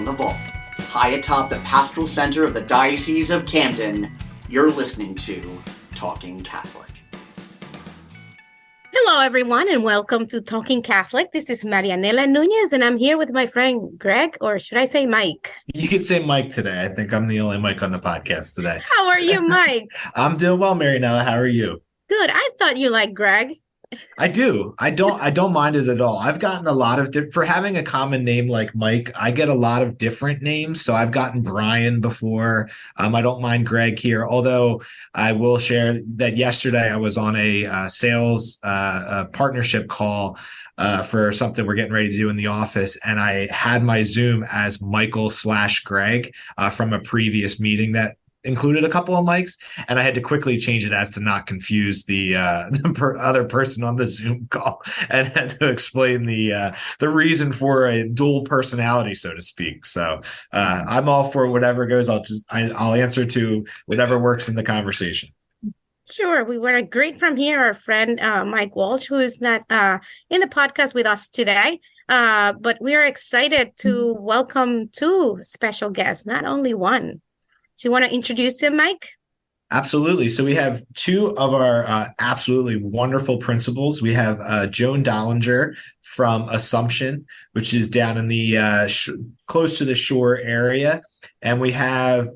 the vault, high atop the pastoral center of the Diocese of Camden, you're listening to Talking Catholic. Hello, everyone, and welcome to Talking Catholic. This is Marianela Nunez, and I'm here with my friend Greg, or should I say Mike? You could say Mike today. I think I'm the only Mike on the podcast today. How are you, Mike? I'm doing well, Marianela. How are you? Good. I thought you liked Greg. I do. I don't mind it at all. I've gotten a lot of for having a common name like Mike. I get a lot of different names. So I've gotten Brian before. I don't mind Greg here, although I will share that yesterday I was on a sales partnership call for something we're getting ready to do in the office. And I had my Zoom as Michael/Greg from a previous meeting that included a couple of mics, and I had to quickly change it as to not confuse the other person on the Zoom call, and had to explain the reason for a dual personality, so to speak. So I'm all for whatever goes. I'll answer to whatever works in the conversation. Sure. We were great from here, our friend Mike Walsh, who is not in the podcast with us today. But we are excited to welcome two special guests, not only one. Do you want to introduce him, Mike? Absolutely. So we have two of our absolutely wonderful principals. We have Joan Dollinger from Assumption, which is down in the close to the shore area. And we have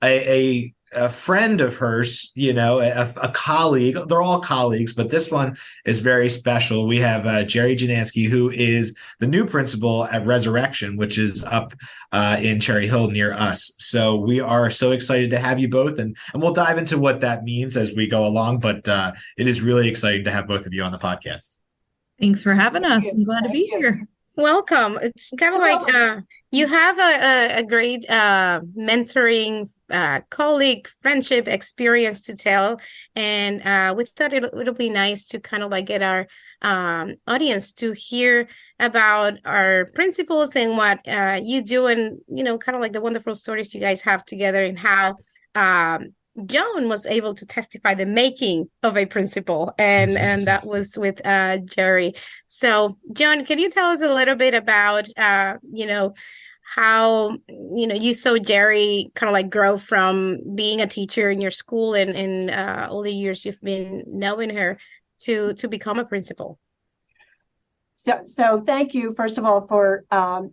a friend of hers, a colleague. They're all colleagues, but this one is very special. We have Gerry Janasky, who is the new principal at Resurrection, which is up in Cherry Hill near us. So we are so excited to have you both, and we'll dive into what that means as we go along. But it is really exciting to have both of you on the podcast. Thanks for having us. I'm glad to be here. Welcome. It's kind of like you have a great mentoring, colleague, friendship experience to tell. And we thought it'll be nice to kind of like get our audience to hear about our principles and what you do, and, kind of like the wonderful stories you guys have together, and how Joan was able to testify the making of a principal, and that was with Gerry. So, Joan, can you tell us a little bit about, how, you saw Gerry kind of like grow from being a teacher in your school and all the years you've been knowing her to become a principal? So thank you, first of all, for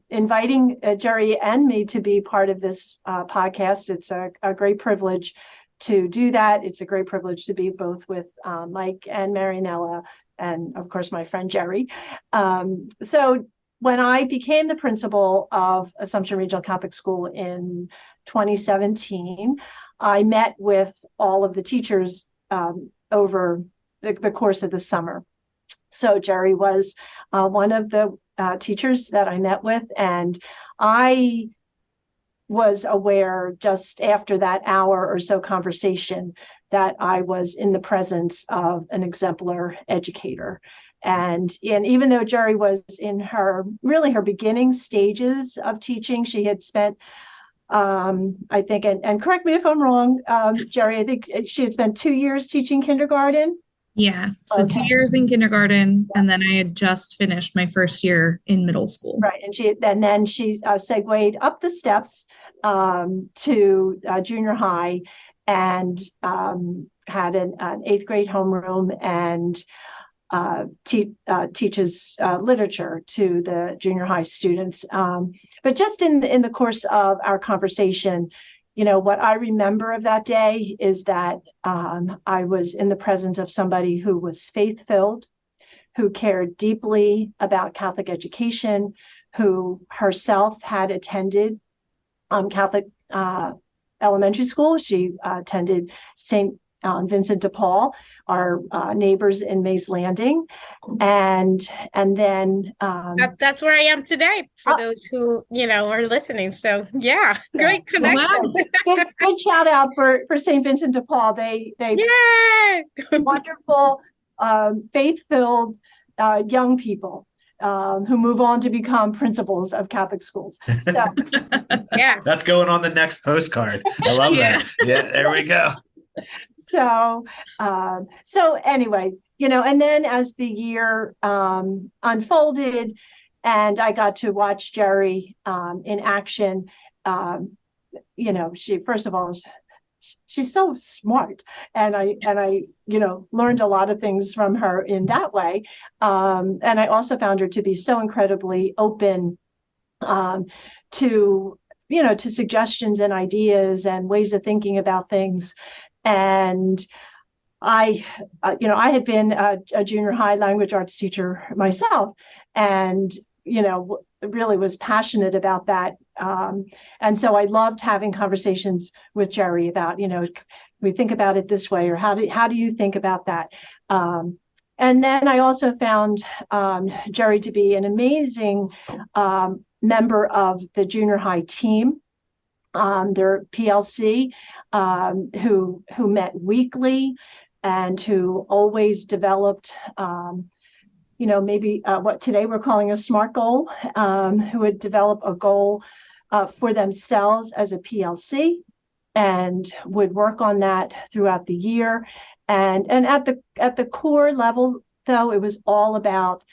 inviting Gerry and me to be part of this podcast. It's a great privilege to do that. It's a great privilege to be both with Mike and Marianela, and of course my friend Gerry. So when I became the principal of Assumption Regional Catholic School in 2017, I met with all of the teachers over the course of the summer. So Gerry was one of the teachers that I met with, and I was aware just after that hour or so conversation that I was in the presence of an exemplar educator. And even though Gerry was in her beginning stages of teaching, she had spent, I think, and correct me if I'm wrong, Gerry, I think she had spent 2 years teaching kindergarten. Yeah. So okay. 2 years in kindergarten, and then I had just finished my first year in middle school. Right. And then she segued up the steps to junior high, and had an 8th grade homeroom, and teaches literature to the junior high students. But just in the course of our conversation, what I remember of that day is that I was in the presence of somebody who was faith-filled, who cared deeply about Catholic education, who herself had attended Catholic elementary school. She attended St. Vincent de Paul, our neighbors in Mays Landing, and then that's where I am today. For those who are listening, so yeah, great connection. Good shout out for St. Vincent de Paul. They wonderful, faith-filled young people who move on to become principals of Catholic schools. So, yeah, that's going on the next postcard. I love that. Yeah, there we go. So anyway, and then as the year unfolded, And I got to watch Gerry in action. She, first of all, she's so smart, and I learned a lot of things from her in that way. And I also found her to be so incredibly open to suggestions and ideas and ways of thinking about things. And I had been a junior high language arts teacher myself, and really was passionate about that. And so I loved having conversations with Gerry about, we think about it this way, or how do you think about that? And then I also found Gerry to be an amazing member of the junior high team, their PLC, who met weekly and who always developed maybe what today we're calling a SMART goal, who would develop a goal for themselves as a PLC and would work on that throughout the year. And at the core level, though, it was all about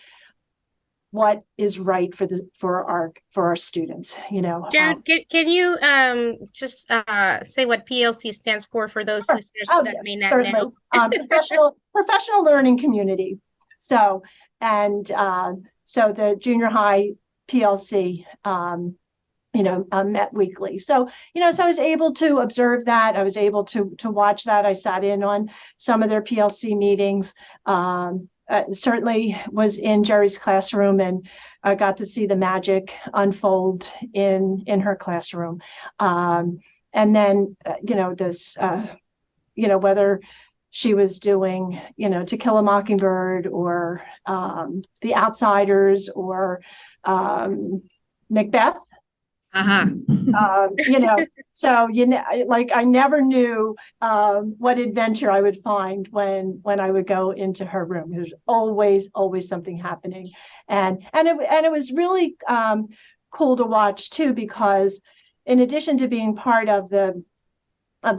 what is right for our students. Jared, can you just say what PLC stands for those listeners that may not certainly. know? Professional learning community. So the junior high PLC, met weekly. So I was able to observe that. I was able to watch that. I sat in on some of their PLC meetings. Certainly was in Gerry's classroom, and I got to see the magic unfold in her classroom. And then, whether she was doing, To Kill a Mockingbird or The Outsiders or Macbeth. So I never knew what adventure I would find when I would go into her room. There's always something happening, and it was really cool to watch too, because in addition to being part of the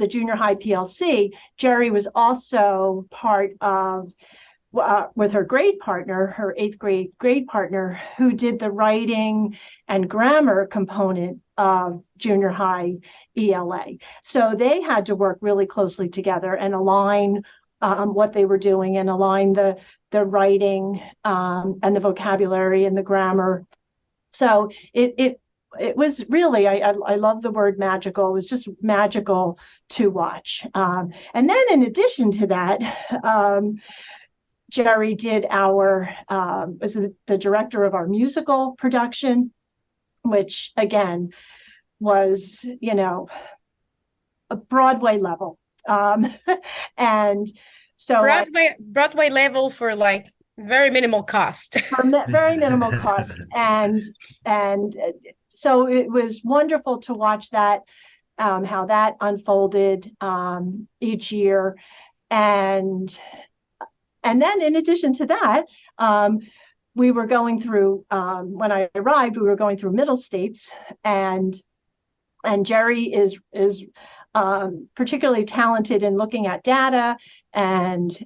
junior high PLC, Gerry was also part of, with her grade partner, her 8th grade partner, who did the writing and grammar component of junior high ELA. So they had to work really closely together and align what they were doing, and align the writing and the vocabulary and the grammar. So it was really, I love the word magical. It was just magical to watch. And then in addition to that, Gerry did was the director of our musical production, which again was, a Broadway level. And so Broadway level for very minimal cost. Very minimal cost. And so it was wonderful to watch that, how that unfolded each year. And then in addition to that, we were going through, when I arrived, we were going through middle states, and Gerry is particularly talented in looking at data and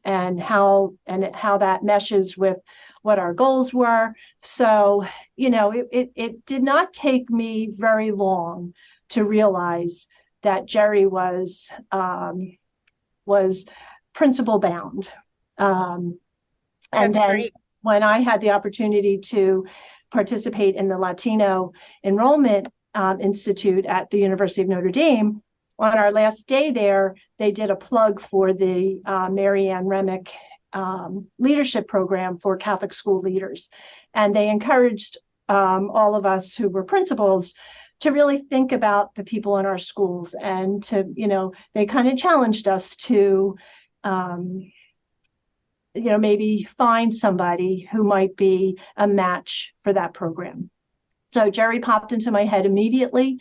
how that meshes with what our goals were. So, it did not take me very long to realize that Gerry was principle bound. And That's then great. When I had the opportunity to participate in the Latino Enrollment Institute at the University of Notre Dame, on our last day there, they did a plug for the Marianela leadership program for Catholic school leaders. And they encouraged all of us who were principals to really think about the people in our schools, and to, they kind of challenged us to maybe find somebody who might be a match for that program. So Gerry popped into my head immediately.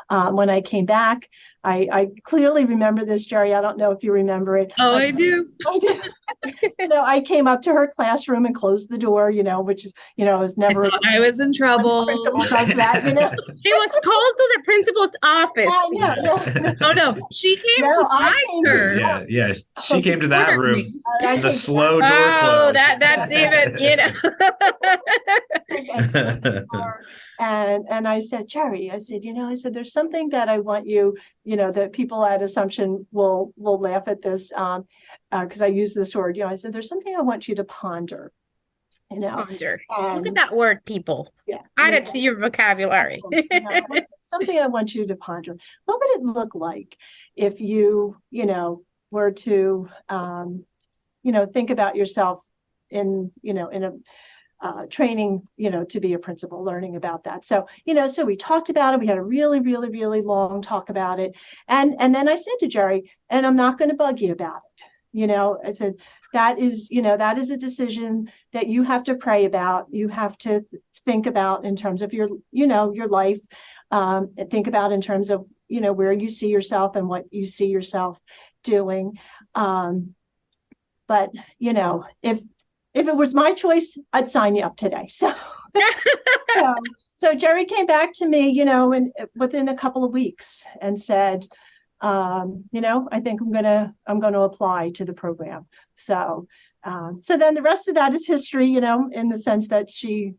When I came back, I clearly remember this, Gerry. I don't know if you remember it. Oh, I do. I do. I came up to her classroom and closed the door, which is, is never. I was in trouble. Principal does that, She was called to the principal's office. Yeah. Oh no, she came to find her. Yeah. She came to that room. The slow door Oh, closed. that's even, And I said, Gerry, I said, there's something that I want you, that people at Assumption will laugh at this, because I use this word, I said, there's something I want you to ponder. Ponder. Look at that word, people. Yeah. Add it to your vocabulary. Something I want you to ponder. What would it look like if you, were to, think about yourself in a training, to be a principal, learning about that. So, so we talked about it. We had a really, really, really long talk about it. And then I said to Gerry, and I'm not going to bug you about it. I said, that is a decision that you have to pray about. You have to think about in terms of your life, and think about in terms of, where you see yourself and what you see yourself doing. But, if it was my choice, I'd sign you up today. So, so Gerry came back to me, within a couple of weeks and said, I think I'm gonna apply to the program. So then the rest of that is history, in the sense that she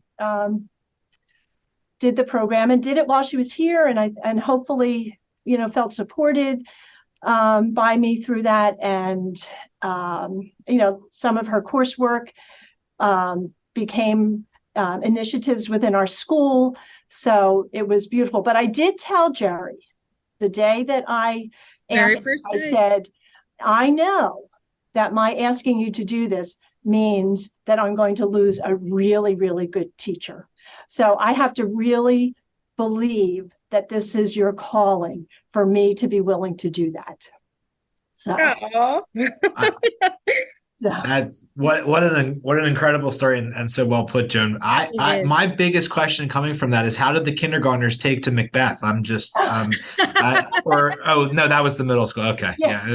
did the program and did it while she was here, and hopefully, felt supported by me through that. And some of her coursework became initiatives within our school. So it was beautiful. But I did tell Gerry the day that I asked, I said, I know that my asking you to do this means that I'm going to lose a really, really good teacher. So I have to really believe that this is your calling for me to be willing to do that. So that's what an incredido story, and so well put, Joan. My biggest question coming from that is, how did the kindergartners take to Macbeth? I'm just no, that was the middle school. Okay, yeah,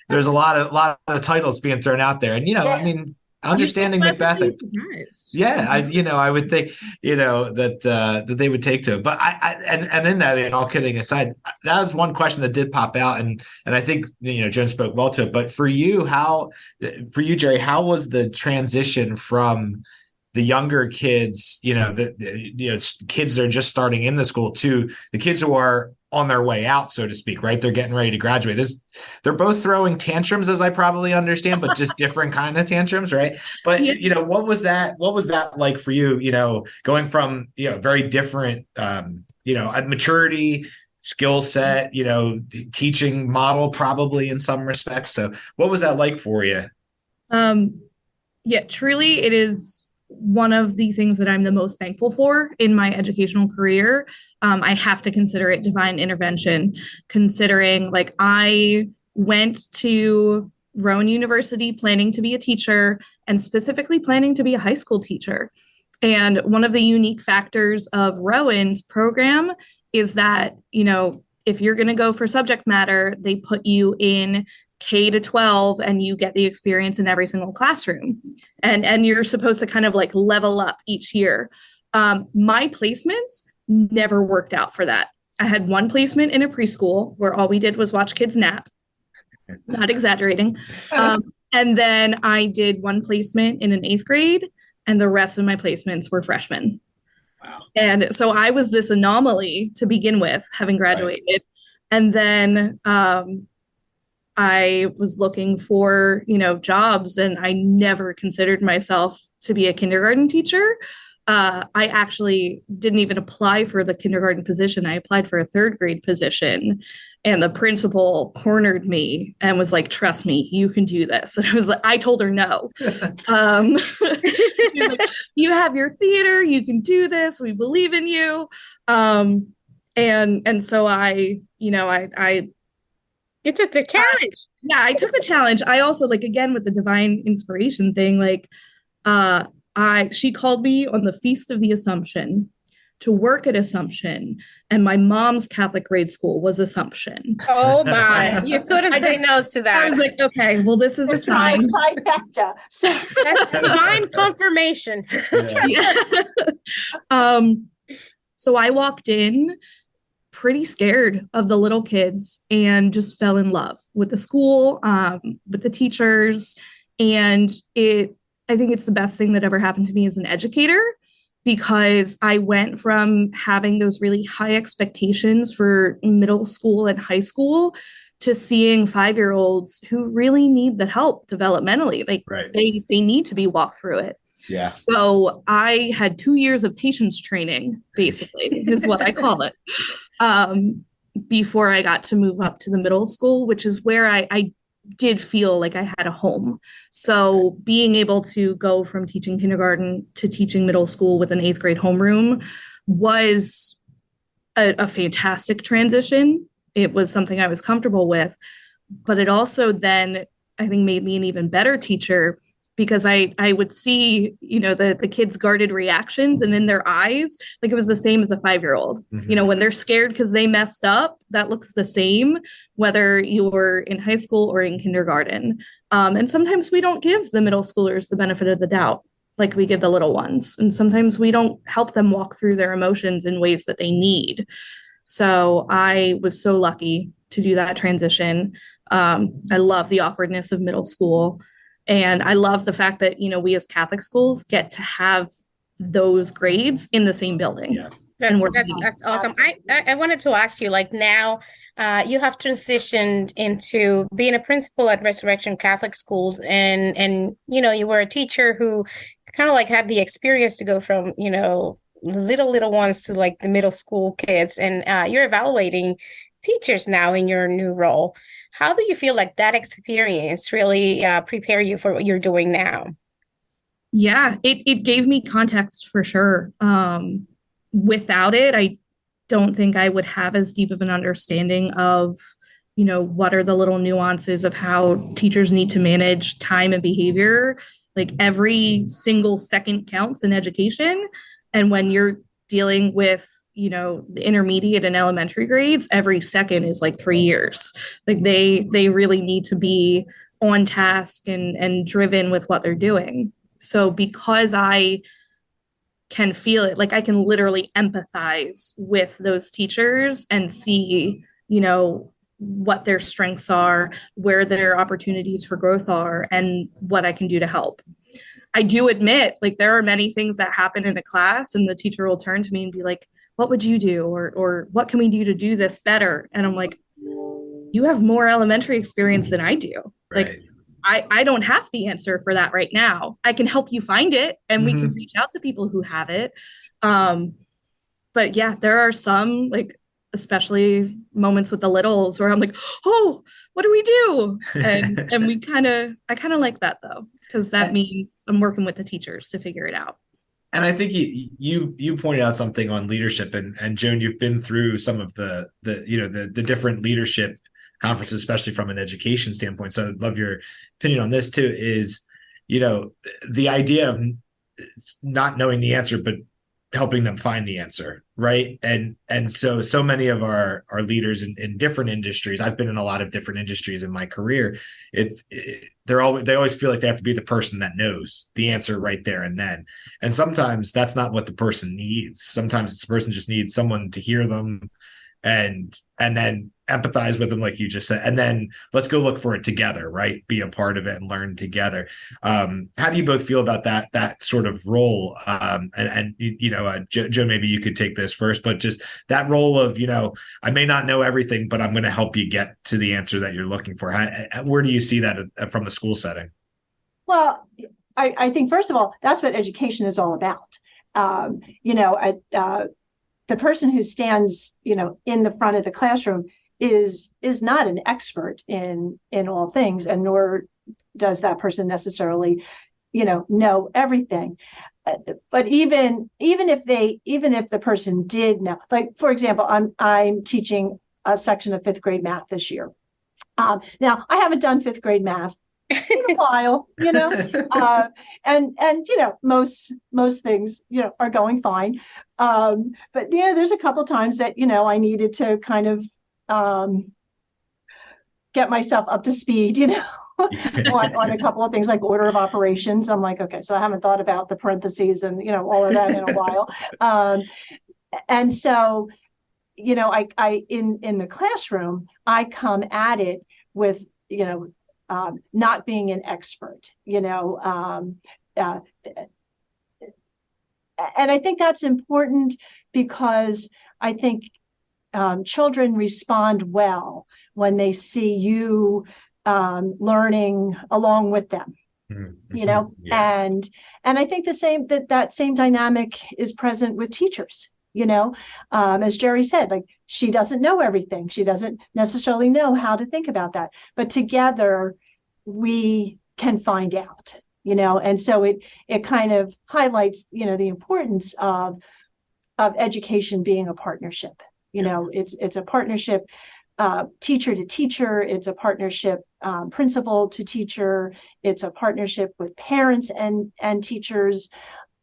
there's a lot of titles being thrown out there, and I mean, understanding Macbeth. I would think, that they would take to it. But and in that, all kidding aside, that was one question that did pop out, and I think Joan spoke well to it. But for you, Gerry, how was the transition from the younger kids, kids that are just starting in the school, to the kids who are on their way out, so to speak, right? They're getting ready to graduate. They're both throwing tantrums, as I probably understand, but just different kind of tantrums, right? But what was that like for you? Going from very different, maturity, skill set, teaching model, probably in some respects. So, what was that like for you? Yeah, truly, it is one of the things that I'm the most thankful for in my educational career. I have to consider it divine intervention, considering I went to Rowan University planning to be a teacher, and specifically planning to be a high school teacher. And one of the unique factors of Rowan's program is that, if you're going to go for subject matter, they put you in K to 12 and you get the experience in every single classroom. And you're supposed to kind of level up each year. My placements never worked out for that. I had one placement in a preschool where all we did was watch kids nap. Not exaggerating. And then I did one placement in an 8th grade, and the rest of my placements were freshmen. Wow. And so I was this anomaly to begin with, having graduated. Right. And then I was looking for, jobs, and I never considered myself to be a kindergarten teacher. I actually didn't even apply for the kindergarten position. I applied for a 3rd grade position, and the principal cornered me and was like, trust me, you can do this. And I told her no. She was like, you have your theater, you can do this. We believe in you. And so I you took the challenge. Yeah, I took the challenge. I also, again, with the divine inspiration thing, she called me on the Feast of the Assumption to work at Assumption, and my mom's Catholic grade school was Assumption. Oh my, you couldn't say no to that. I was like, okay, well, this is a sign. Trifecta. That's divine confirmation. Yeah. So I walked in pretty scared of the little kids and just fell in love with the school, with the teachers. And I think it's the best thing that ever happened to me as an educator, because I went from having those really high expectations for middle school and high school to seeing 5-year-olds who really need the help developmentally. Like they need to be walked through it. Yeah. So I had 2 years of patience training, basically, is what I call it, before I got to move up to the middle school, which is where I did feel like I had a home. So being able to go from teaching kindergarten to teaching middle school with an 8th grade homeroom was a fantastic transition. It was something I was comfortable with, but it also then, I think, made me an even better teacher, because I would see, the kids' guarded reactions, and in their eyes, like it was the same as a 5-year-old. Mm-hmm. When they're scared because they messed up, that looks the same, whether you were in high school or in kindergarten. And sometimes we don't give the middle schoolers the benefit of the doubt like we give the little ones. And sometimes we don't help them walk through their emotions in ways that they need. So I was so lucky to do that transition. I love the awkwardness of middle school. And I love the fact that, we as Catholic schools get to have those grades in the same building. Yeah. That's awesome. I wanted to ask you, like, now you have transitioned into being a principal at Resurrection Catholic Schools, and you were a teacher who kind of like had the experience to go from, little ones to like the middle school kids, and you're evaluating teachers now in your new role. How do you feel like that experience really prepare you for what you're doing now? Yeah, it gave me context for sure. Without it, I don't think I would have as deep of an understanding of, what are the little nuances of how teachers need to manage time and behavior. Like every single second counts in education. And when you're dealing with the intermediate and elementary grades, every second is like 3 years. Like they really need to be on task and driven with what they're doing. So because I can feel it, like I can literally empathize with those teachers and see, what their strengths are, where their opportunities for growth are, and what I can do to help. I do admit, like, there are many things that happen in a class and the teacher will turn to me and be like, what would you do? Or what can we do to do this better? And I'm like, you have more elementary experience than I do. Right. Like, I don't have the answer for that right now. I can help you find it, and we can reach out to people who have it. But yeah, there are some, like, especially moments with the littles where I'm like, oh, what do we do? And I kind of like that though, because that means I'm working with the teachers to figure it out. And I think you pointed out something on leadership, and Joan, you've been through some of the different leadership conferences, especially from an education standpoint. So I'd love your opinion on this too, is, the idea of not knowing the answer, but helping them find the answer. Right. And so many of our leaders in different industries, I've been in a lot of different industries in my career. They always feel like they have to be the person that knows the answer right there and then. And sometimes that's not what the person needs. Sometimes the person just needs someone to hear them and then empathize with them, like you just said, and then let's go look for it together, right? Be a part of it and learn together. How do you both feel about that sort of role? Joe, maybe you could take this first, but just that role of, I may not know everything, but I'm going to help you get to the answer that you're looking for. Where do you see that from the school setting? Well, I think, first of all, that's what education is all about. The person who stands, in the front of the classroom is not an expert in all things, and nor does that person necessarily, know everything. But even if the person did know, like, for example, I'm teaching a section of 5th grade math this year. Now I haven't done 5th grade math in a while, and most things, are going fine. But there's a couple times that, I needed to kind of get myself up to speed, on a couple of things like order of operations. I'm like, okay, so I haven't thought about the parentheses and, all of that in a while. And so, I in the classroom, I come at it with, not being an expert, and I think that's important because I think children respond well when they see you learning along with them. Yeah. And I think that same dynamic is present with teachers. As Gerry said, like, she doesn't know everything. She doesn't necessarily know how to think about that, but together we can find out, and so it kind of highlights, the importance of education being a partnership. It's a partnership, teacher to teacher. It's a partnership, principal to teacher. It's a partnership with parents and teachers.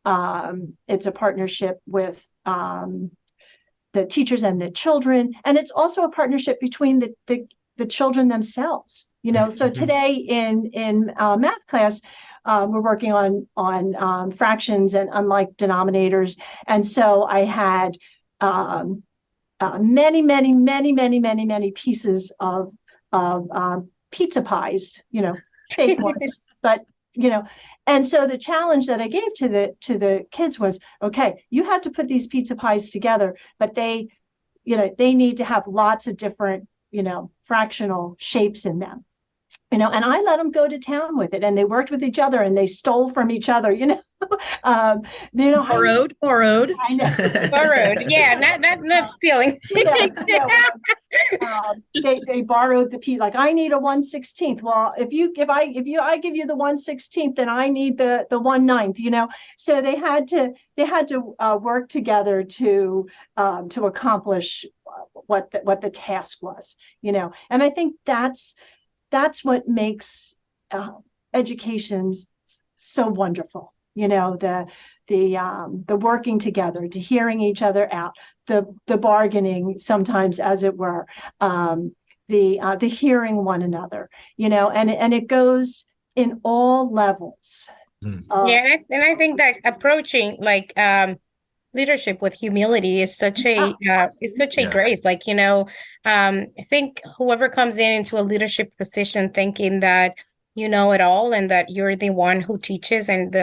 It's a partnership with the teachers and the children, and it's also a partnership between the children themselves. So today in math class, we're working on fractions and unlike denominators, and so I had many pieces of pizza pies, fake ones, but and so the challenge that I gave to the kids was, okay, you have to put these pizza pies together, but they need to have lots of different, fractional shapes in them. And I let them go to town with it, and they worked with each other, and they stole from each other, Borrowed. I know. Borrowed. Yeah, not stealing. They borrowed the piece. Like, I need a 1/16. Well, if I give you the 1/16, then I need the 1/9. So they had to work together to accomplish what the task was. And I think that's what makes education so wonderful. The working together, to hearing each other out, the bargaining sometimes, as it were, the hearing one another, and it goes in all levels. Yeah, and I think that approaching like leadership with humility is such a grace. Like, I think whoever comes into a leadership position thinking that you know it all and that you're the one who teaches and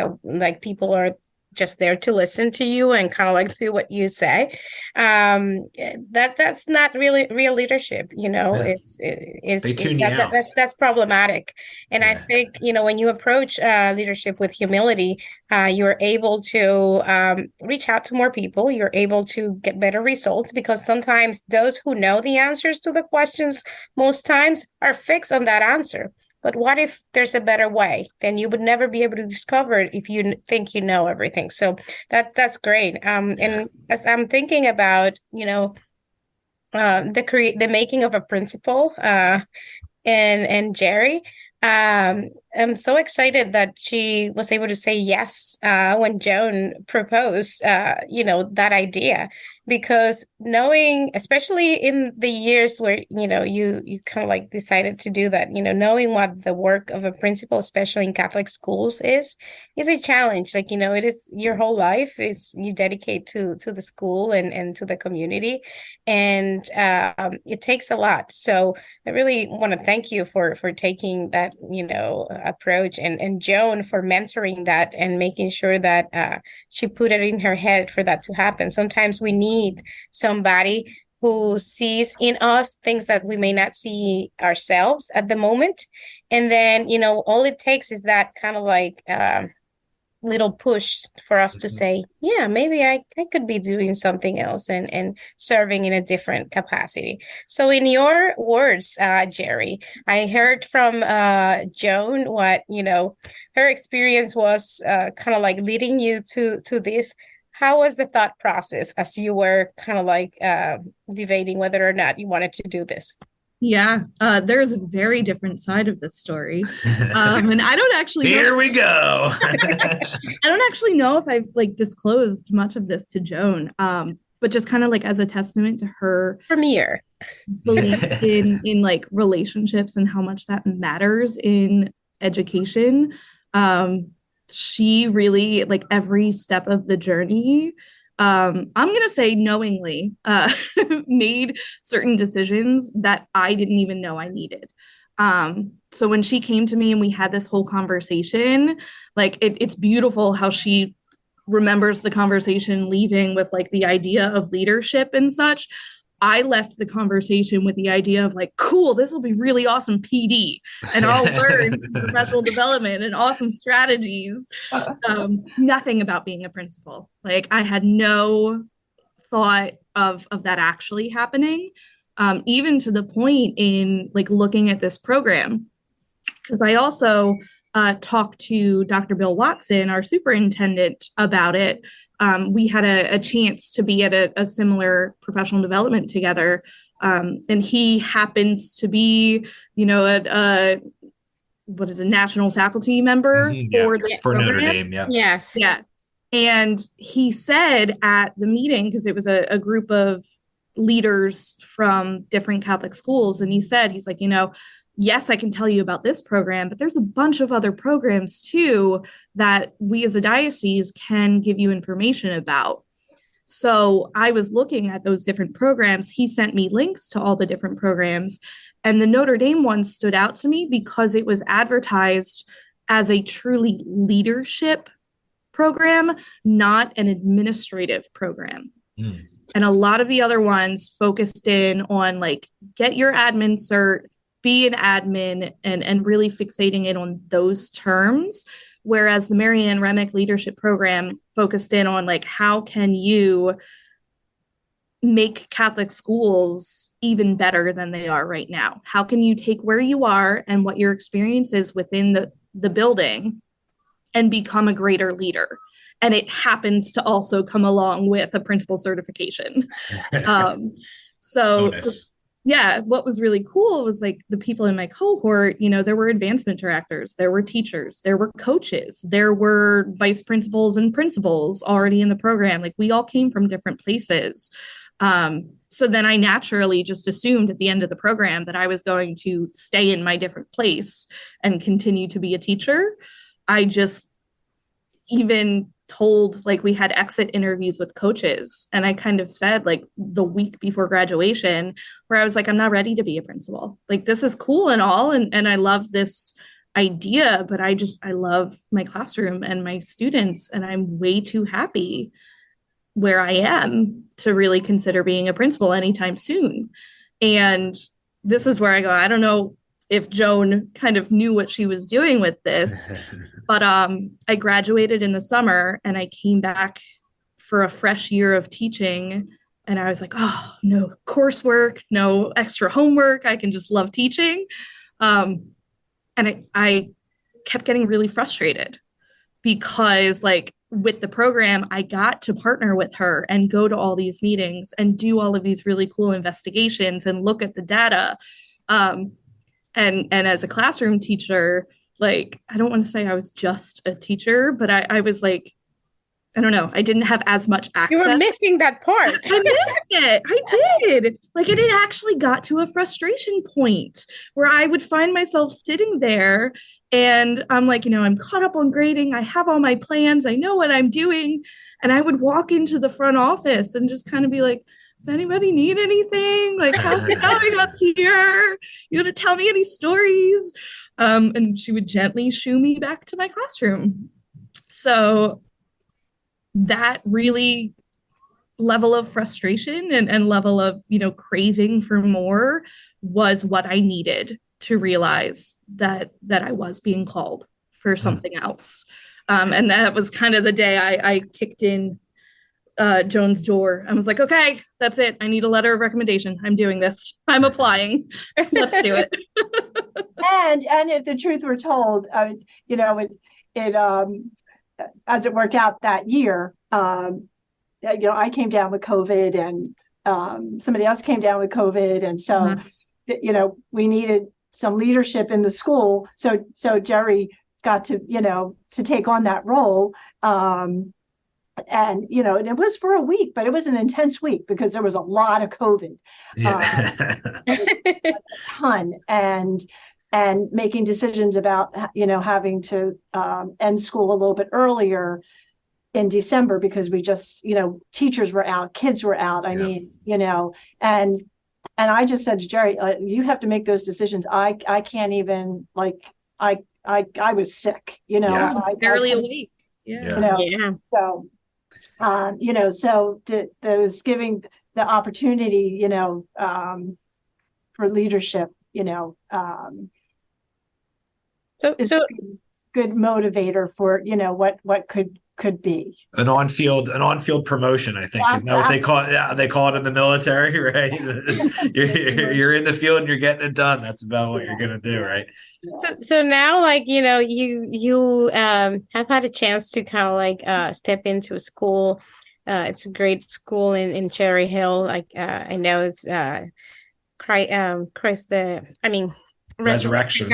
people are just there to listen to you and kind of like do what you say, that's not really real leadership. It's they tune you out. That's problematic. And I think when you approach leadership with humility, you're able to reach out to more people. You're able to get better results, because sometimes those who know the answers to the questions most times are fixed on that answer. But what if there's a better way? Then you would never be able to discover it if you think you know everything. So that's great. And as I'm thinking about, the making of a principal, and Gerry, I'm so excited that she was able to say yes when Joan proposed, that idea, because knowing, especially in the years where, you kind of like decided to do that, knowing what the work of a principal, especially in Catholic schools is a challenge. Like, it is your whole life is you dedicate to the school and to the community. And it takes a lot. So I really want to thank you for taking that, approach, and Joan for mentoring that and making sure that she put it in her head for that to happen. Sometimes we need somebody who sees in us things that we may not see ourselves at the moment. And then, all it takes is that kind of like little push for us to say, yeah, maybe I could be doing something else and serving in a different capacity. So in your words, Gerry, I heard from Joan what, her experience was kind of like leading you to this. How was the thought process as you were kind of like debating whether or not you wanted to do this? Yeah, there's a very different side of this story. And I don't actually Here we go. I don't actually know if I've like disclosed much of this to Joan. But just kind of like as a testament to her Premiere. belief in like relationships and how much that matters in education. She really, like every step of the journey, I'm gonna say knowingly, made certain decisions that I didn't even know I needed. So when she came to me and we had this whole conversation, like it's beautiful how she remembers the conversation leaving with like the idea of leadership and such. I left the conversation with the idea of like, cool, this will be really awesome PD, and I'll learn some professional development and awesome strategies. Nothing about being a principal. Like I had no thought of that actually happening, even to the point in like looking at this program. Because I also talked to Dr. Bill Watson, our superintendent, about it. We had a chance to be at a similar professional development together. And he happens to be, you know, a national faculty member for this for program. Notre Dame. Yeah. Yes. Yeah. And he said at the meeting, because it was a group of leaders from different Catholic schools, and he's like, you know, yes, I can tell you about this program, but there's a bunch of other programs too that we as a diocese can give you information about. So I was looking at those different programs. He sent me links to all the different programs, and the Notre Dame one stood out to me because it was advertised as a truly leadership program, not an administrative program. Mm. And a lot of the other ones focused in on like, get your admin cert, be an admin, and really fixating it on those terms. Whereas the Marianne Remick Leadership Program focused in on like, how can you make Catholic schools even better than they are right now? How can you take where you are and what your experience is within the building and become a greater leader? And it happens to also come along with a principal certification. So yeah, what was really cool was like the people in my cohort, you know, there were advancement directors, there were teachers, there were coaches, there were vice principals and principals already in the program. Like we all came from different places. So then I naturally just assumed at the end of the program that I was going to stay in my different place and continue to be a teacher. I just even told, like, we had exit interviews with coaches, and I kind of said like the week before graduation, where I was like, I'm not ready to be a principal. Like, this is cool and all, and I love this idea, but I love my classroom and my students, and I'm way too happy where I am to really consider being a principal anytime soon. And this is where I go, I don't know if Joan kind of knew what she was doing with this, but I graduated in the summer and I came back for a fresh year of teaching, and I was like, oh, no coursework, no extra homework. I can just love teaching. And I kept getting really frustrated because, like, with the program, I got to partner with her and go to all these meetings and do all of these really cool investigations and look at the data. And as a classroom teacher, like, I don't want to say I was just a teacher, but I was like, I don't know, I didn't have as much access. You were missing that part. I missed it. I did. Like, it actually got to a frustration point where I would find myself sitting there and I'm like, you know, I'm caught up on grading. I have all my plans. I know what I'm doing. And I would walk into the front office and just kind of be like, does anybody need anything? Like, how's it going up here? You want to tell me any stories? And she would gently shoo me back to my classroom. So that really level of frustration and level of, you know, craving for more was what I needed to realize that I was being called for something else. And that was kind of the day I kicked in Joan's door. I was like, okay, that's it. I need a letter of recommendation. I'm doing this. I'm applying. Let's do it. And if the truth were told, you know, it as it worked out that year, you know, I came down with COVID and somebody else came down with COVID. And so we needed some leadership in the school. So Gerry got to, to take on that role. And it was for a week, but it was an intense week because there was a lot of COVID, a ton, and making decisions about, having to end school a little bit earlier in December because we just, teachers were out, kids were out. I mean, and I just said to Gerry, you have to make those decisions. I can't even, I was sick, barely awake. So, so those giving the opportunity, for leadership, is a good motivator for, what could be an on-field promotion, I think. Isn't that what they call it? Yeah, they call it in the military, right? you're in the field and you're getting it done. That's about what you're gonna do, right? So now, you have had a chance to kind of step into a school. It's a great school in Cherry Hill. I know it's Resurrection. We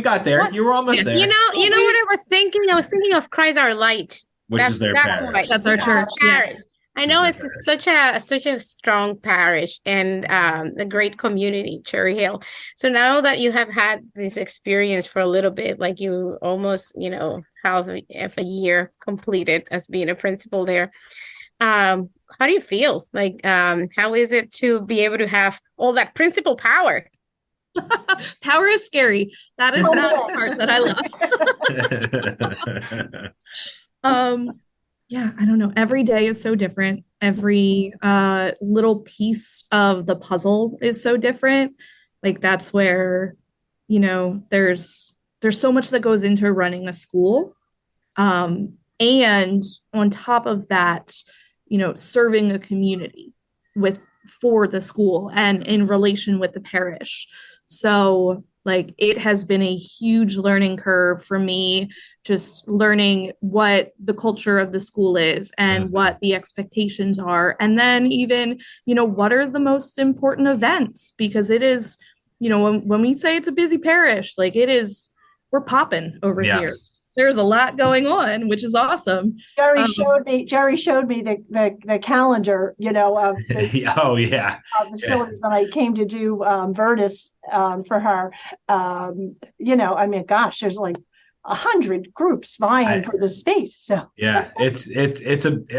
got there. You were almost there. You know what I was thinking? I was thinking of Christ Our Light. Which is their parish. That's our church. Parish. I know it's such a strong parish and a great community, Cherry Hill. So now that you have had this experience for a little bit, like you almost, half a year completed as being a principal there, how do you feel? How is it to be able to have all that principal power? Power is scary. That is that part that I love. Yeah, I don't know. Every day is so different. Every little piece of the puzzle is so different. That's where, there's so much that goes into running a school. And on top of that, serving a community for the school and in relation with the parish. So it has been a huge learning curve for me, just learning what the culture of the school is and what the expectations are. And then even, what are the most important events? Because it is, when we say it's a busy parish, we're popping over here. There's a lot going on, which is awesome. Gerry showed me the calendar, of the facilities when I came to do Virtus for her. There's 100 groups vying for the space. So it's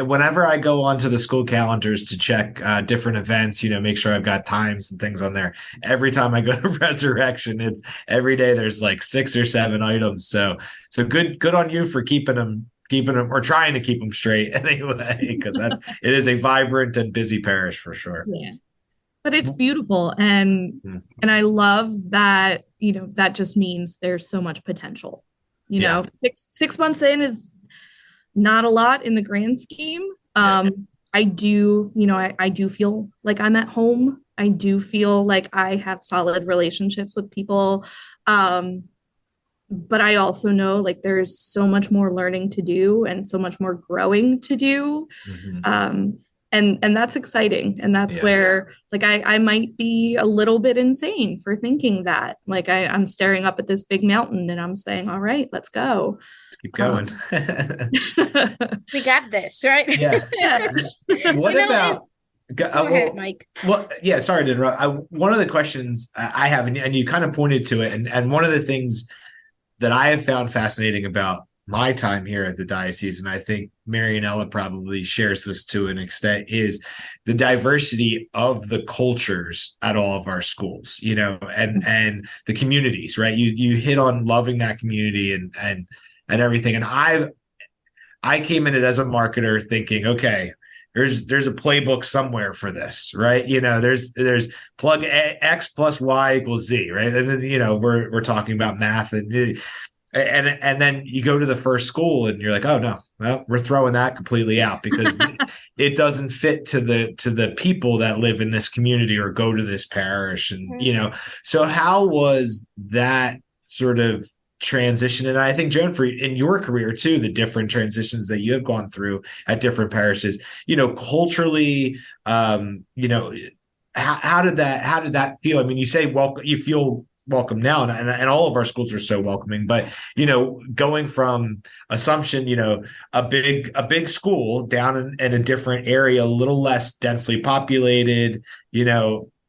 whenever I go onto the school calendars to check different events, make sure I've got times and things on there. Every time I go to Resurrection, it's every day there's 6 or 7 items. So good on you for keeping them or trying to keep them straight anyway, because it is a vibrant and busy parish for sure. Yeah. But it's beautiful. And I love that, that just means there's so much potential. 6 months in is not a lot in the grand scheme. I do feel like I'm at home. I do feel like I have solid relationships with people. But I also know there's so much more learning to do and so much more growing to do. And that's exciting. And that's where I might be a little bit insane for thinking that I'm staring up at this big mountain and I'm saying, all right, let's go. Let's keep going. We got this, right? Yeah. What about go ahead, Mike. Well, yeah, sorry to interrupt. One of the questions I have, and you kind of pointed to it, and one of the things that I have found fascinating about my time here at the diocese, and I think Marianela probably shares this to an extent, is the diversity of the cultures at all of our schools, and the communities, right? You hit on loving that community and everything. And I came in it as a marketer thinking, okay, there's a playbook somewhere for this, right? There's plug X plus Y equals Z, right? And then, we're talking about math and then you go to the first school and you're like, oh no, well, we're throwing that completely out because it doesn't fit to the people that live in this community or go to this parish. And, so how was that sort of transition? And I think, Joan, for in your career too, the different transitions that you have gone through at different parishes, culturally, how did that feel? I mean, you say welcome, you feel welcome now, and all of our schools are so welcoming, but going from Assumption, a big school down in a different area, a little less densely populated,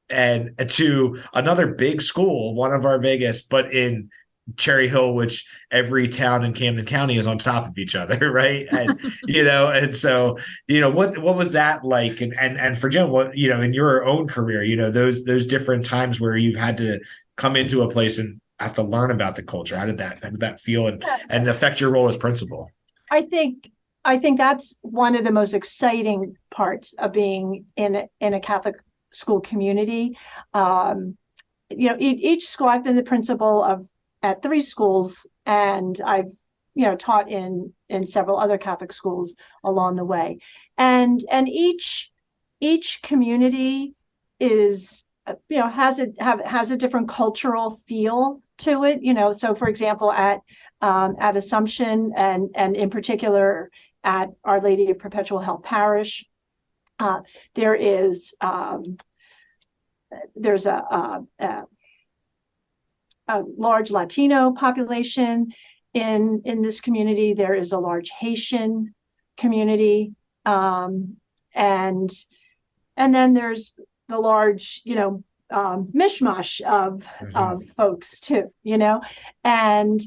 and to another big school, one of our biggest, but in Cherry Hill, which every town in Camden County is on top of each other, right? And and so what was that like? And for Jen, what in your own career, those different times where you've had to come into a place and have to learn about the culture. How did that feel and affect your role as principal? I think that's one of the most exciting parts of being in a Catholic school community. Each school, I've been the principal at 3 schools, and I've taught in several other Catholic schools along the way, and each community is has a different cultural feel to it. So for example, at Assumption and in particular at Our Lady of Perpetual Help Parish, there's a large Latino population in this community. There is a large Haitian community, and then there's the large mishmash of folks too, and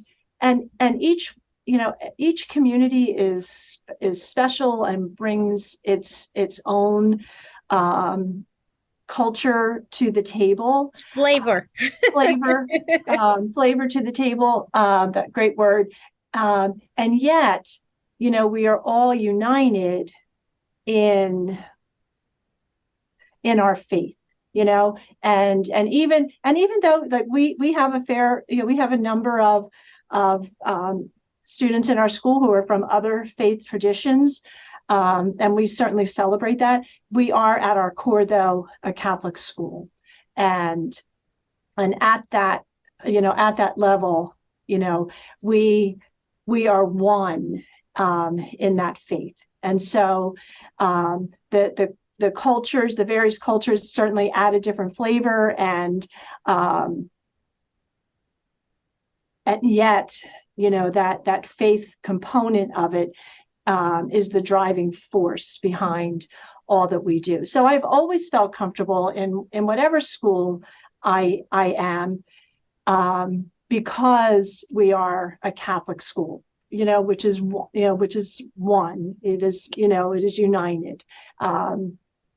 each community is special and brings its own culture to the table, flavor to the table, that great word, and yet we are all united in our faith, and even though like we have a number of students in our school who are from other faith traditions, and we certainly celebrate that. We are at our core, though, a Catholic school, and at that level, we are one in that faith, and so the cultures, the various cultures, certainly add a different flavor, and yet that faith component of it is the driving force behind all that we do. So I've always felt comfortable in whatever school I am, because we are a Catholic school, which is one. It is united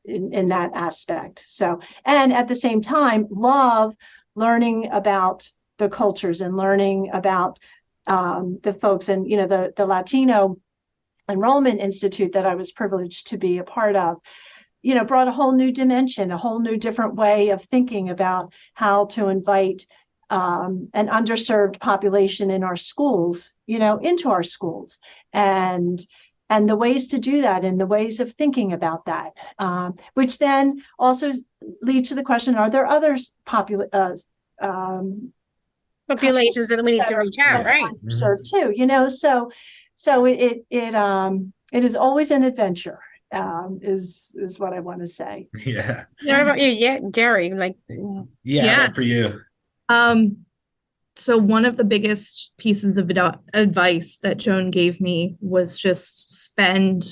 in that aspect. So, and at the same time, love learning about the cultures and learning about the folks, and the Latino Enrollment Institute that I was privileged to be a part of, brought a whole new dimension, a whole new different way of thinking about how to invite an underserved population in our schools, into our schools, and the ways to do that, and the ways of thinking about that, which then also leads to the question: are there other populations that we need to reach out, right? Sure, too. So it is always an adventure, is what I want to say. Yeah. What about you? Yeah, Gerry, like. Yeah. How about for you? So one of the biggest pieces of advice that Joan gave me was just spend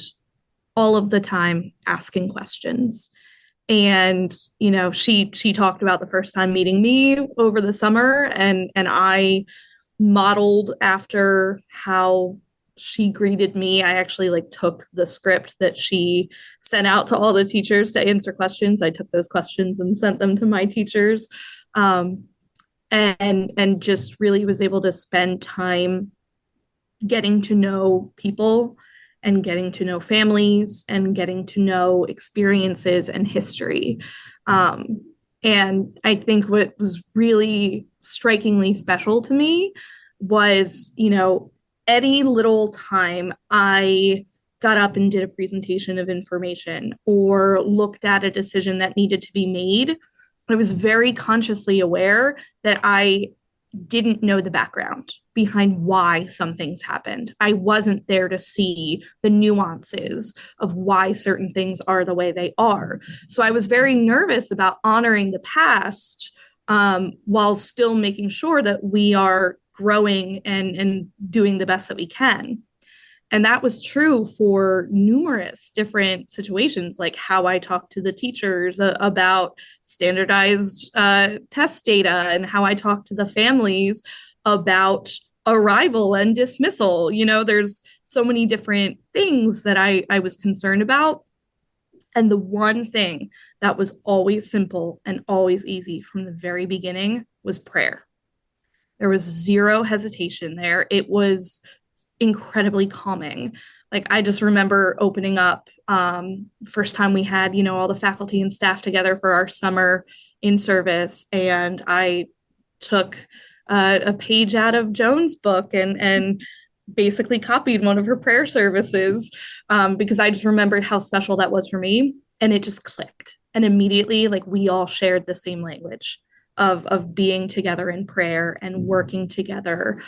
all of the time asking questions. And, she talked about the first time meeting me over the summer, and I modeled after how she greeted me. I actually took the script that she sent out to all the teachers to answer questions. I took those questions and sent them to my teachers. And just really was able to spend time getting to know people and getting to know families and getting to know experiences and history. And I think what was really strikingly special to me was, any little time I got up and did a presentation of information or looked at a decision that needed to be made, I was very consciously aware that I didn't know the background behind why some things happened. I wasn't there to see the nuances of why certain things are the way they are. So I was very nervous about honoring the past, while still making sure that we are growing and doing the best that we can. And that was true for numerous different situations, like how I talked to the teachers about standardized test data, and how I talked to the families about arrival and dismissal. There's so many different things that I was concerned about. And the one thing that was always simple and always easy from the very beginning was prayer. There was zero hesitation there. It was incredibly calming. Like, I just remember opening up, first time we had, all the faculty and staff together for our summer in service. And I took a page out of Joan's book and basically copied one of her prayer services, because I just remembered how special that was for me. And it just clicked. And immediately, like, we all shared the same language of being together in prayer and working together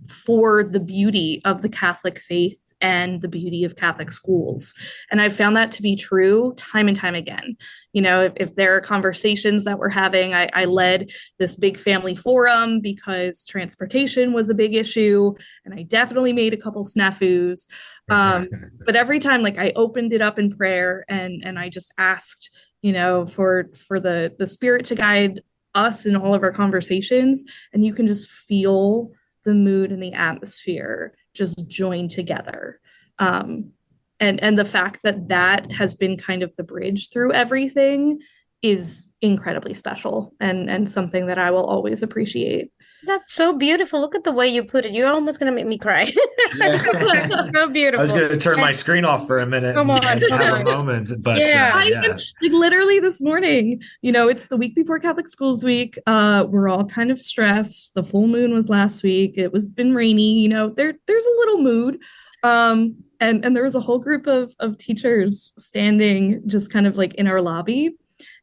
for the beauty of the Catholic faith and the beauty of Catholic schools. And I've found that to be true time and time again. If there are conversations that we're having, I led this big family forum because transportation was a big issue, and I definitely made a couple snafus. But every time, like, I opened it up in prayer and I just asked, for the Spirit to guide us in all of our conversations, and you can just feel the mood and the atmosphere just join together. And the fact that has been kind of the bridge through everything is incredibly special and something that I will always appreciate. That's so beautiful. Look at the way you put it. You're almost going to make me cry. So beautiful. I was going to turn my screen off for a minute and have a moment. But like, literally this morning, it's the week before Catholic Schools Week. We're all kind of stressed. The full moon was last week. It was been rainy. There's a little mood. And there was a whole group of teachers standing just kind of like in our lobby.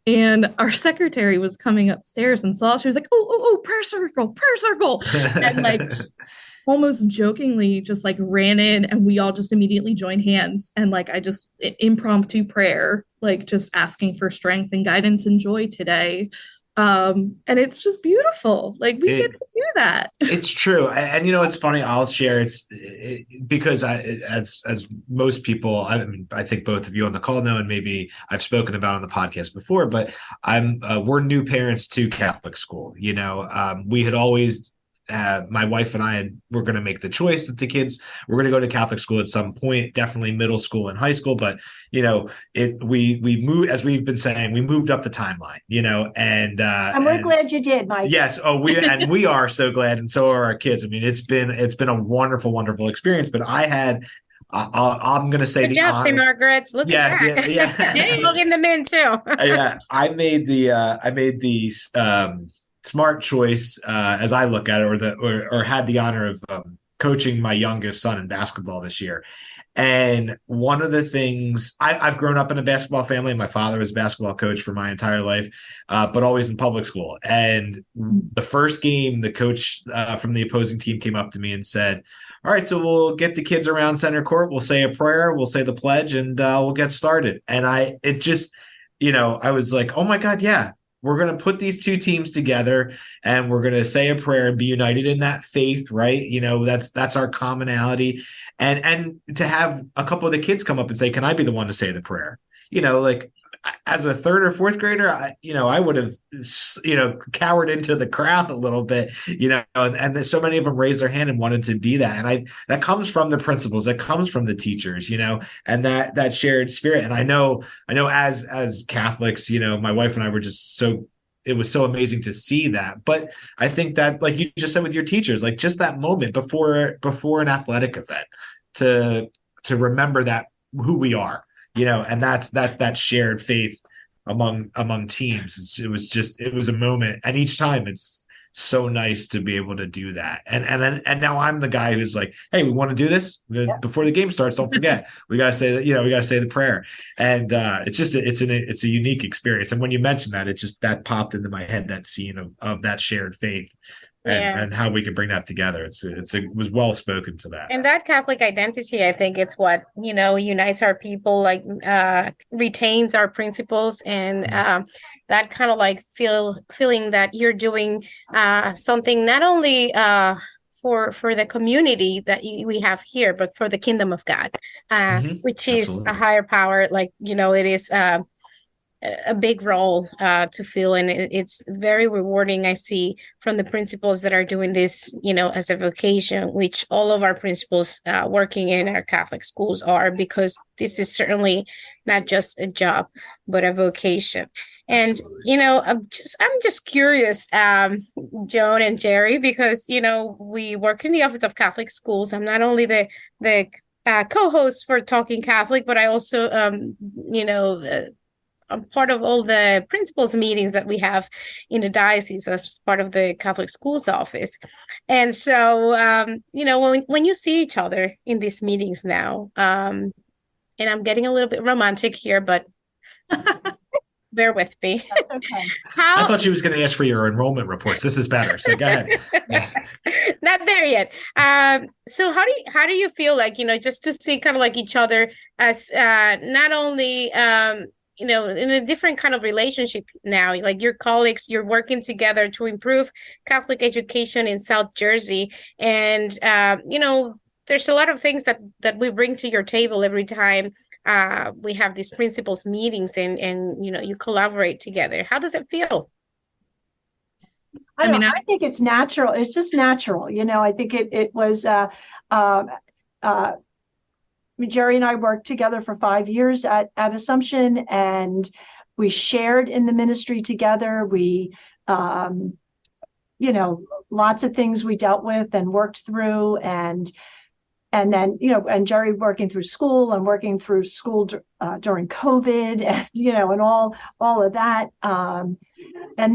And our secretary was coming upstairs and saw, she was like, oh, prayer circle. And like almost jokingly just like ran in, and we all just immediately joined hands. And like, I just impromptu prayer, like just asking for strength and guidance and joy today. And it's just beautiful. Like, we get to do that. It's true. And it's funny, I'll share because as most people, I think both of you on the call know, and maybe I've spoken about on the podcast before, but we're new parents to Catholic school. We had always, my wife and I were going to make the choice that the kids were going to go to Catholic school at some point, definitely middle school and high school. But, we moved, as we've been saying, we moved up the timeline, and we're glad you did, Mike. Yes. Oh, we are so glad. And so are our kids. I mean, it's been a wonderful, wonderful experience, but I'm going to say Good job, St. Margaret's. Look at that. Yeah. Look in the men too. Yeah. I made the smart choice, as I look at it, or had the honor of coaching my youngest son in basketball this year. And one of the things, I've grown up in a basketball family. My father was a basketball coach for my entire life, but always in public school. And the first game, the coach from the opposing team came up to me and said, all right, so we'll get the kids around center court. We'll say a prayer. We'll say the pledge, and we'll get started. And I was like, oh my God, yeah. We're going to put these two teams together, and we're going to say a prayer and be united in that faith, right? That's our commonality. And to have a couple of the kids come up and say, can I be the one to say the prayer? Like, as a third or fourth grader, I would have, cowered into the crowd a little bit, and so many of them raised their hand and wanted to be that. And that comes from the principals, that comes from the teachers, and that shared spirit. And I know as Catholics, my wife and I were just it was so amazing to see that. But I think that, like you just said with your teachers, like just that moment before an athletic event to remember that who we are, and that's that shared faith among teams. It was a moment, and each time it's so nice to be able to do that. And now I'm the guy who's like, hey, we want to do this before the game starts. Don't forget, we got to say that, we got to say the prayer. And it's a unique experience. And when you mentioned that, that popped into my head, that scene of that shared faith. and how we can bring that together. It was well spoken to that. And that Catholic identity, I think it's what, unites our people, like retains our principles, and that kind of like feeling that you're doing something not only for the community that we have here, but for the kingdom of God, which is Absolutely. a higher power. Like, it is a big role to fill, and it's very rewarding. I see from the principals that are doing this, as a vocation, which all of our principals working in our Catholic schools are, because this is certainly not just a job, but a vocation. And I'm just curious, Joan and Gerry, because we work in the Office of Catholic Schools. I'm not only the co-host for Talking Catholic, but I also I'm part of all the principals meetings that we have in the diocese as part of the Catholic Schools Office. And so, when you see each other in these meetings now, and I'm getting a little bit romantic here, but bear with me. That's okay. I thought she was going to ask for your enrollment reports. This is better. So go ahead. Not there yet. So how do you feel like, just to see kind of like each other as not only in a different kind of relationship now, like your colleagues, you're working together to improve Catholic education in South Jersey. And, there's a lot of things that we bring to your table every time we have these principals meetings, and you collaborate together. How does it feel? I think it's natural. It's just natural. I think it was, Gerry and I worked together for 5 years at Assumption, and we shared in the ministry together. We, lots of things we dealt with and worked through, and then, and Gerry working through school and working through school during COVID, and, and all of that. And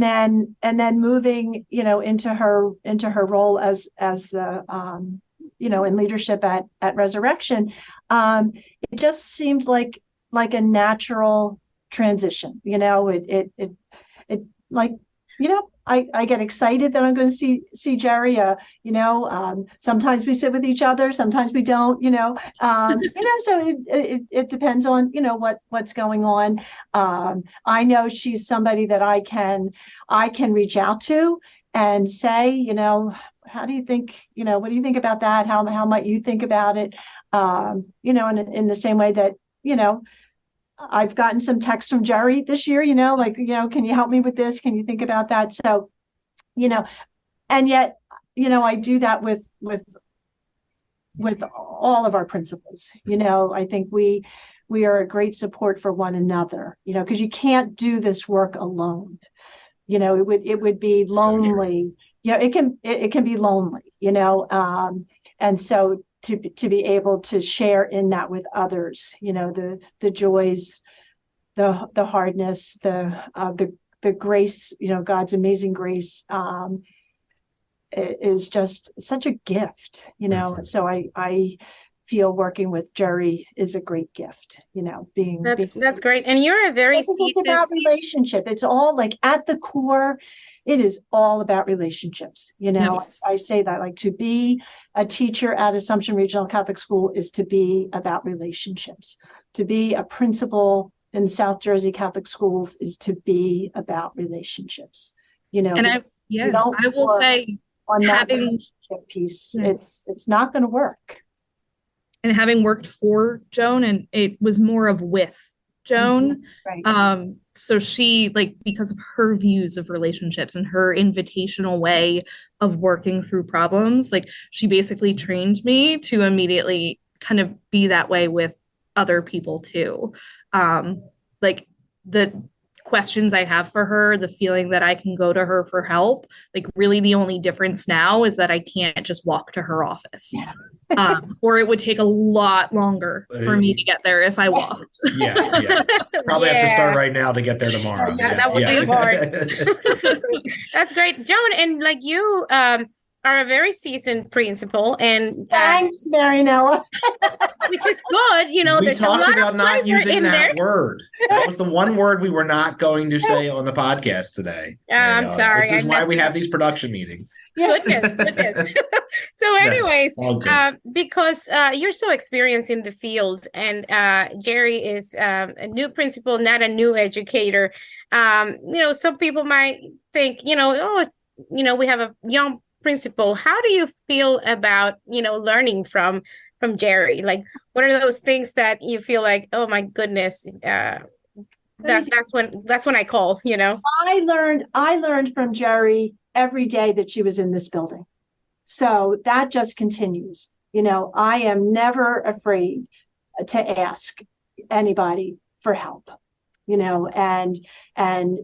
then moving, into her role as the, in leadership at Resurrection. It just seemed like a natural transition. I get excited that I'm going to see Gerry. Sometimes we sit with each other, sometimes we don't. So it depends on what's going on. I know she's somebody that I can reach out to and say, how do you think? What do you think about that? How might you think about it? And in the same way that I've gotten some texts from Gerry this year, can you help me with this? Can you think about that? So, and yet, I do that with all of our principals. I think we are a great support for one another, because you can't do this work alone. It would be lonely. It can be lonely, and so to be able to share in that with others, the joys, the hardness, the grace, God's amazing grace, is just such a gift, So I feel working with Gerry is a great gift, that's great. And you're a very seasoned. It's about relationship. It's all like at the core. It is all about relationships. I say that, like, to be a teacher at Assumption Regional Catholic School is to be about relationships. To be a principal in South Jersey Catholic schools is to be about relationships. And I will say, on that relationship piece, it's not going to work. And having worked for Joan, and it was more of with Joan. Right. So she, because of her views of relationships and her invitational way of working through problems, she basically trained me to immediately kind of be that way with other people too. The questions I have for her, the feeling that I can go to her for help, really the only difference now is that I can't just walk to her office. Or it would take a lot longer for me to get there if I walked. Probably have to start right now to get there tomorrow. That would be hard. That's great, Joan. And are a very seasoned principal, and Thanks, Marianela. which is good. We There's a talked lot about of not flavor using in that there. word. That was the one word we were not going to say on the podcast today. I'm sorry. This is I why messed we it have up. these production meetings. Goodness. So, anyways, all good. because you're so experienced in the field, and Gerry is a new principal, not a new educator. Some people might think, we have a young principal. How do you feel about, learning from Gerry? Like, what are those things that you feel like, oh my goodness, that's when I call, I learned from Gerry every day that she was in this building. So that just continues. I am never afraid to ask anybody for help. And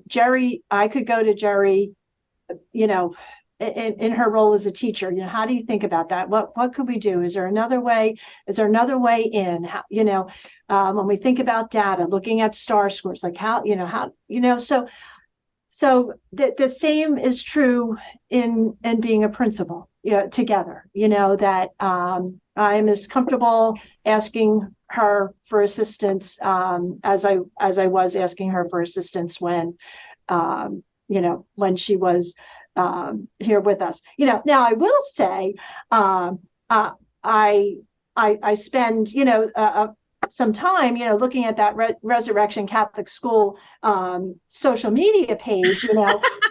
Gerry, I could go to Gerry, in her role as a teacher. How do you think about that? What could we do? Is there another way? Is there another way in? How, when we think about data, looking at star scores, like so the same is true in being a principal, together, that I'm as comfortable asking her for assistance as I was asking her for assistance when she was here with us. Now I will say I spend some time looking at that Resurrection Catholic School social media page,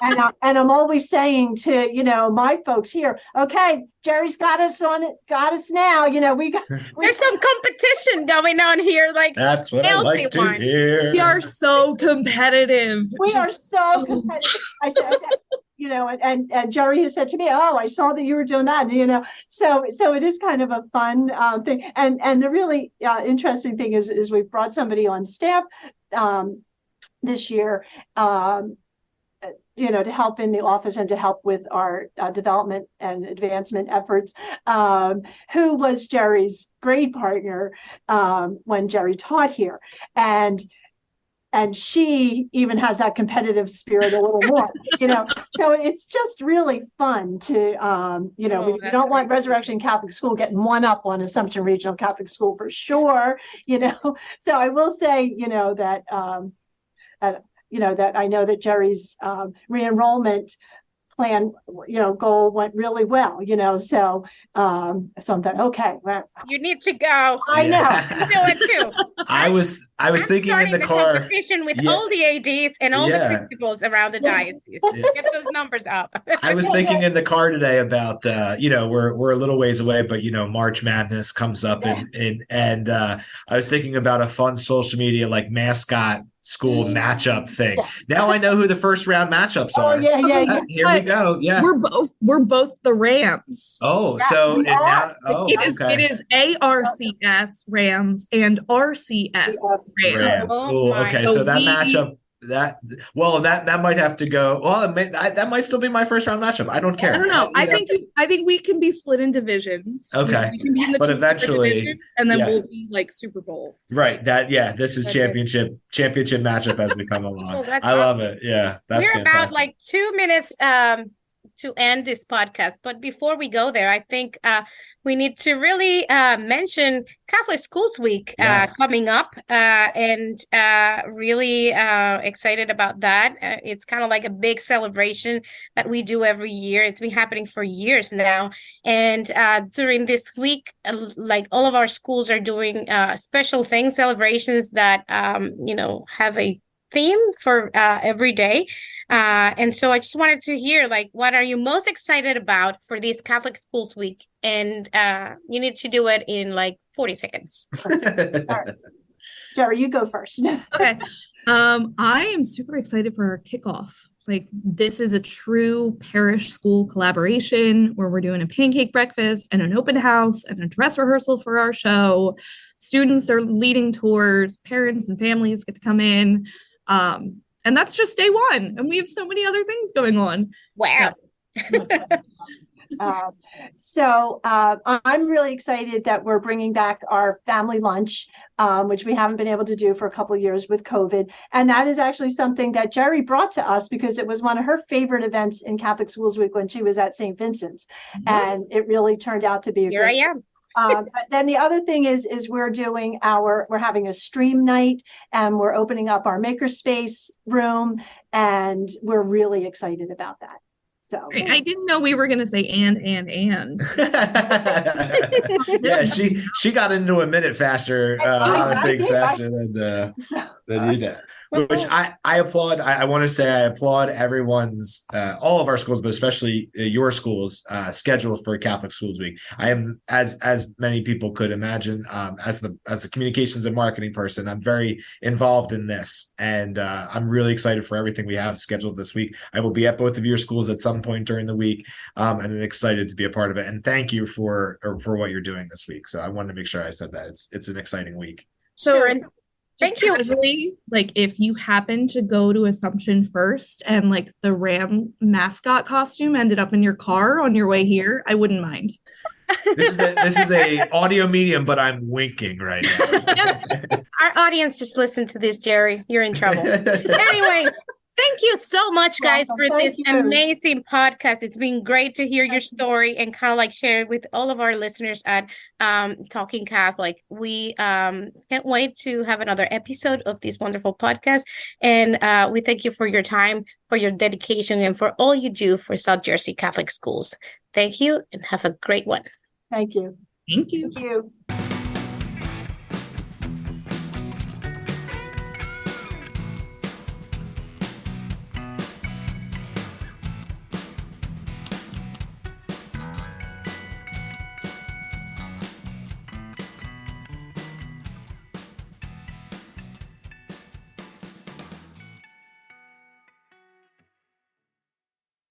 and I'm always saying to my folks here, okay, Gerry's got us now, we got there's some competition going on here, like that's what I like to hear. We are so competitive. We are so competitive. I said and Gerry has said to me, oh, I saw that you were doing that, so it is kind of a fun thing. And the really interesting thing is we've brought somebody on staff this year, to help in the office and to help with our development and advancement efforts, who was Gerry's grade partner when Gerry taught here. And she even has that competitive spirit a little more, so it's just really fun to, we don't want Resurrection Catholic School getting one up on Assumption Regional Catholic School for sure, So I will say, that I know that Gerry's re-enrollment plan, goal went really well, so I'm thinking, okay, well, you need to go. I know. I feel it too. I was thinking in the car competition with all the ADs and all the principals around the diocese. Get those numbers up. I was thinking in the car today about we're a little ways away, but March Madness comes up, and I was thinking about a fun social media like mascot school matchup thing. Now I know who the first round matchups are. Yeah. Here we go. Yeah, we're both the Rams. Oh, so it is ARCS Rams and RCS Rams. Oh, okay. So that matchup. That might have to go. Well, that might still be my first round matchup. I don't care. I don't know. I think we can be split in divisions. Okay, we can be in the but eventually, and then we'll be like Super Bowl. Right. This is championship matchup as we come along. I love it. Yeah, we're fantastic. About like 2 minutes to end this podcast, but before we go there, I think we need to really mention Catholic Schools Week coming up, and really excited about that. It's kind of like a big celebration that we do every year. It's been happening for years now. And during this week, like all of our schools are doing special things, celebrations that, have a theme for every day. And so I just wanted to hear, like, what are you most excited about for this Catholic Schools Week? And you need to do it in like 40 seconds. All right. Gerry, you go first. Okay. I am super excited for our kickoff. Like, this is a true parish school collaboration where we're doing a pancake breakfast and an open house and a dress rehearsal for our show. Students are leading tours, parents and families get to come in. And that's just day one. And we have so many other things going on. Wow. I'm really excited that we're bringing back our family lunch, which we haven't been able to do for a couple of years with COVID. And that is actually something that Gerry brought to us because it was one of her favorite events in Catholic Schools Week when she was at St. Vincent's. And it really turned out to be a Here I am. But then the other thing is we're having a stream night, and we're opening up our makerspace room, and we're really excited about that. So I didn't know we were going to say and. Yeah, she got into a minute faster, faster than you did. Which I applaud. I want to say I applaud everyone's, all of our schools, but especially your schools, schedule for Catholic Schools Week. I am, as many people could imagine, as the communications and marketing person, I'm very involved in this, and I'm really excited for everything we have scheduled this week. I will be at both of your schools at some point during the week, and I'm excited to be a part of it. And thank you for what you're doing this week. So I wanted to make sure I said that it's an exciting week. So. Thank you. Casually, like if you happen to go to Assumption first and like the Ram mascot costume ended up in your car on your way here, I wouldn't mind. This is a audio medium, but I'm winking right now. Our audience just listened to this, Gerry. You're in trouble. Anyways, thank you so much, guys, for this amazing podcast. It's been great to hear your story and kind of like share it with all of our listeners at Talking Catholic. We can't wait to have another episode of this wonderful podcast. And we thank you for your time, for your dedication, and for all you do for South Jersey Catholic schools. Thank you and have a great one. Thank you. Thank you. Thank you.